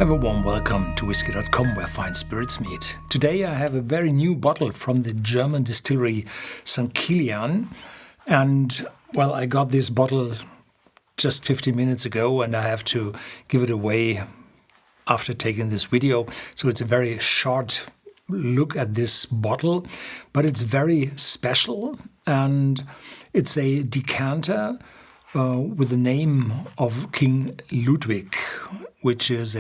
Have a warm welcome to Whisky.com, where fine spirits meet. Today I have a very new bottle from the German distillery St. Kilian. And, well, I got this bottle just 15 minutes ago and I have to give it away after taking this video. So it's a very short look at this bottle, but it's very special. And it's a decanter with the name of King Ludwig, which is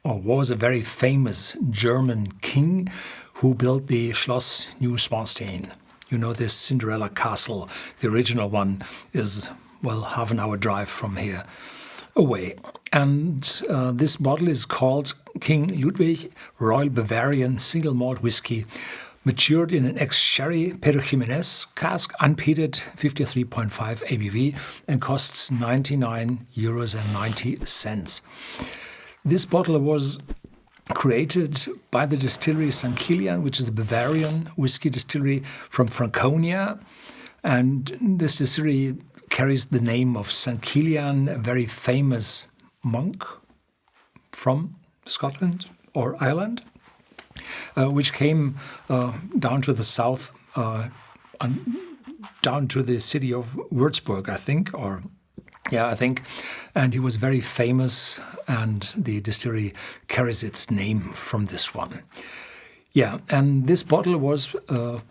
was a very famous German king who built the Schloss Neuschwanstein. You know, this Cinderella castle. The original one is, well, half an hour drive from here away. And this bottle is called King Ludwig Royal Bavarian Single Malt Whiskey, matured in an ex-sherry Pedro Ximénez cask, unpeated, 53.5 ABV, and costs €99.90. This bottle was created by the distillery St. Kilian, which is a Bavarian whiskey distillery from Franconia. And this distillery carries the name of St. Kilian, a very famous monk from Scotland or Ireland, which came down to the south, down to the city of Würzburg, I think. And he was very famous, and the distillery carries its name from this one. Yeah, and this bottle was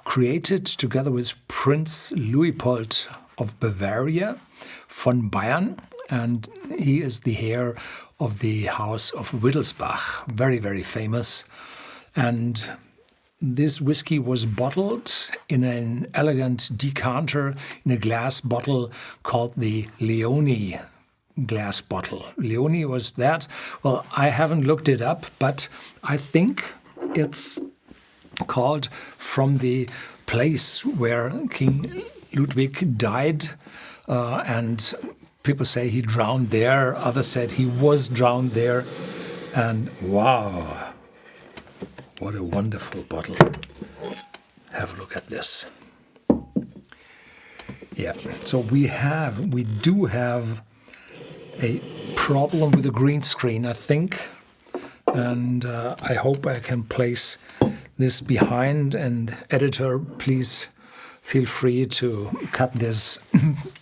created together with Prince Luitpold of Bavaria von Bayern, and he is the heir of the House of Wittelsbach, very, very famous. And this whiskey was bottled in an elegant decanter in a glass bottle called the Leone glass bottle. Leone was that? Well, I haven't looked it up, but I think it's called from the place where King Ludwig died, and people say he drowned there, others said he was drowned there, and wow! What a wonderful bottle. Have a look at this. Yeah, so we do have a problem with the green screen, I think. And I hope I can place this behind. And editor, please feel free to cut this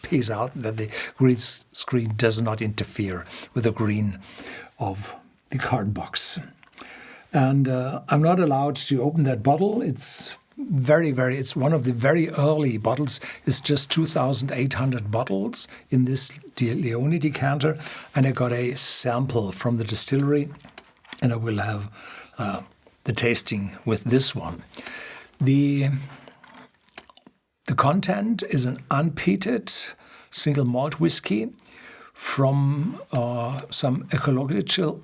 piece out, that the green screen does not interfere with the green of the card box. And I'm not allowed to open that bottle. It's it's one of the very early bottles. It's just 2,800 bottles in this Leone decanter. And I got a sample from the distillery, and I will have the tasting with this one. The content is an unpeated single malt whiskey from some ecological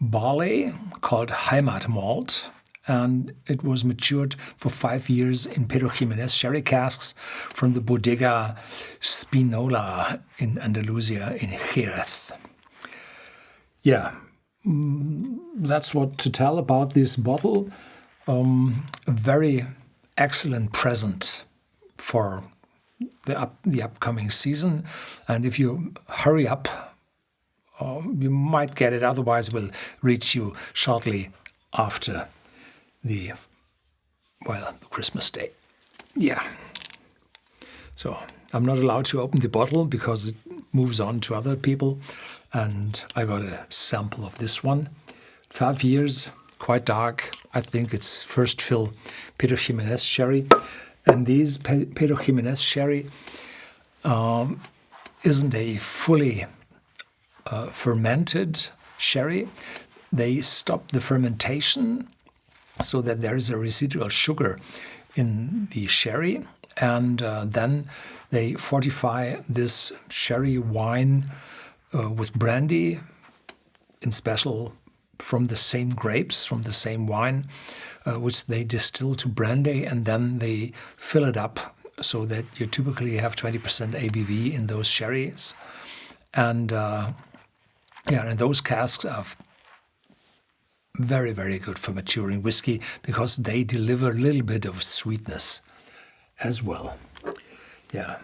barley called Heimatmalt, and it was matured for 5 years in Pedro Ximénez sherry casks from the Bodega Spinola in Andalusia in Jerez. Yeah, that's what to tell about this bottle. A very excellent present for the upcoming season, and if you hurry up, you might get it, otherwise it will reach you shortly after the Christmas day. Yeah. So I'm not allowed to open the bottle because it moves on to other people, and I got a sample of this one. 5 years, quite dark. I think it's first fill Pedro Ximénez sherry. And these Pedro Ximénez sherry isn't a fully fermented sherry. They stop the fermentation so that there is a residual sugar in the sherry, and then they fortify this sherry wine with brandy in special from the same grapes, from the same wine, which they distill to brandy, and then they fill it up so that you typically have 20% ABV in those sherries. And and those casks are very, very good for maturing whiskey because they deliver a little bit of sweetness as well. Yeah.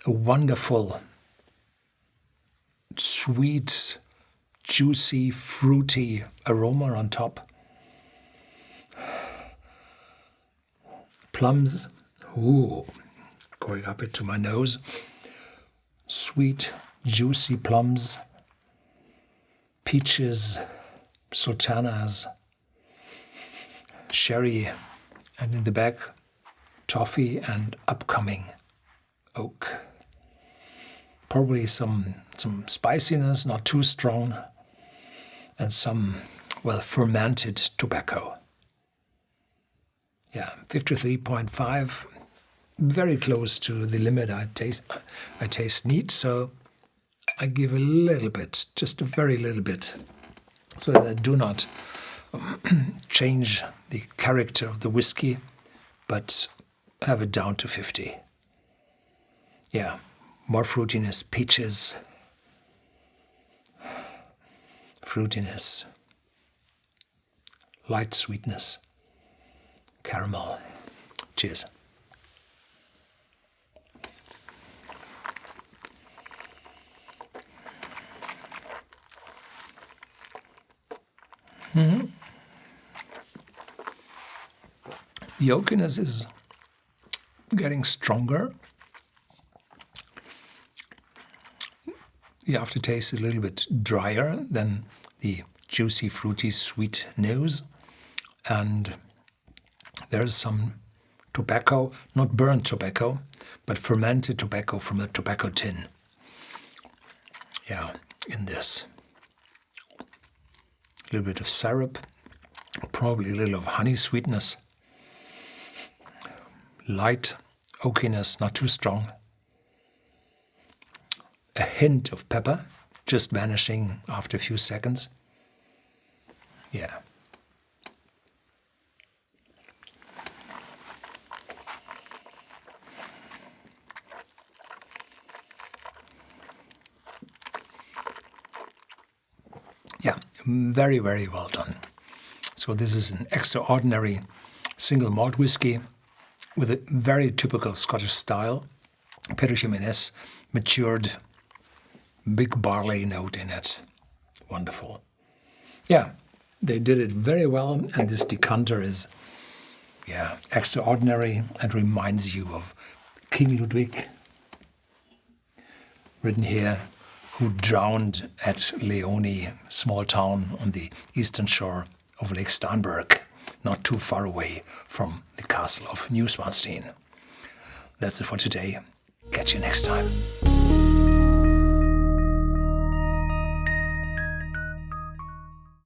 a wonderful, sweet, juicy, fruity aroma on top. Plums, ooh, going up into my nose. Sweet, juicy plums, peaches, sultanas, sherry, and in the back, toffee and upcoming oak. Probably some spiciness, not too strong, and some, well, fermented tobacco. Yeah, 53.5, very close to the limit I taste neat, so I give a little bit, just a very little bit, so that I do not change the character of the whiskey, but have it down to 50. Yeah, more fruitiness, peaches, fruitiness, light sweetness, caramel. Cheers. The oakiness is getting stronger. The aftertaste is a little bit drier than the juicy, fruity, sweet nose. And there's some tobacco, not burnt tobacco, but fermented tobacco from a tobacco tin. Yeah, in this. A little bit of syrup, probably a little of honey sweetness. Light oakiness, not too strong. A hint of pepper, just vanishing after a few seconds. Yeah. Yeah, very, very well done. So this is an extraordinary single malt whiskey with a very typical Scottish style. Pedro Ximénez matured, big barley note in it. Wonderful. Yeah, they did it very well, and this decanter is, yeah, extraordinary and reminds you of King Ludwig, written here, who drowned at Leoni, small town on the eastern shore of Lake Starnberg, not too far away from the castle of Neuschwanstein. That's it for today. Catch you next time.